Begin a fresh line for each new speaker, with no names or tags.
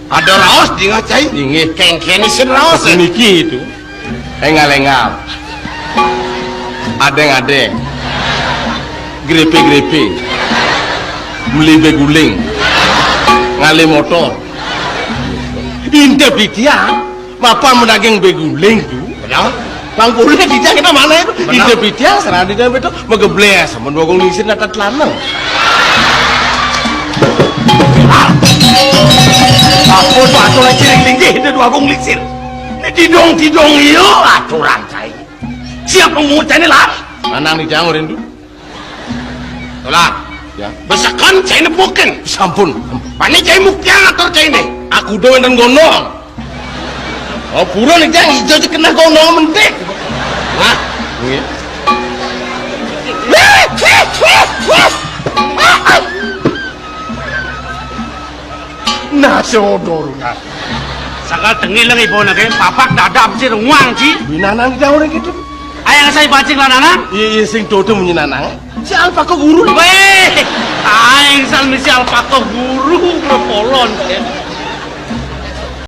Ada raos di ngacai.
Inggih.
Kengkeni sin raos.
Niki itu. Engal-engal. Adeng-adeng. Grepe-grepe. Melibe guling. Ngale motor. Inte bidia. Bapak menaging beguling tu.
Kenapa?
Bang boleh dia kita mana itu? Inte bidia serang dia betul. Megebles. Menwagong lisin atas lanang.
Apun aturan ciring linggih itu dua gong lisir. Tidong iyo aturan cai. Siap mengucai ini lah.
Lanang di jangan rindu.
Tolak.
Ya.
Besakan cai ini bukan.
Sampun.
Pani cai mukian atau cai ini?
Aku doang dan gonong. Oh buruan nih jangan hijau kena gonong mentik.
Nah.
Ini. Nasi odor.
Saka tengil lang ibo na kayo, papak dadap si Rungwang si.
Binanang di jangan gitu.
Ayang saya bacing lah nana.
Iya sing dodo menyenanang. Si Alfa kok guru.
Weh, ayang sal misi alpako guru, polon.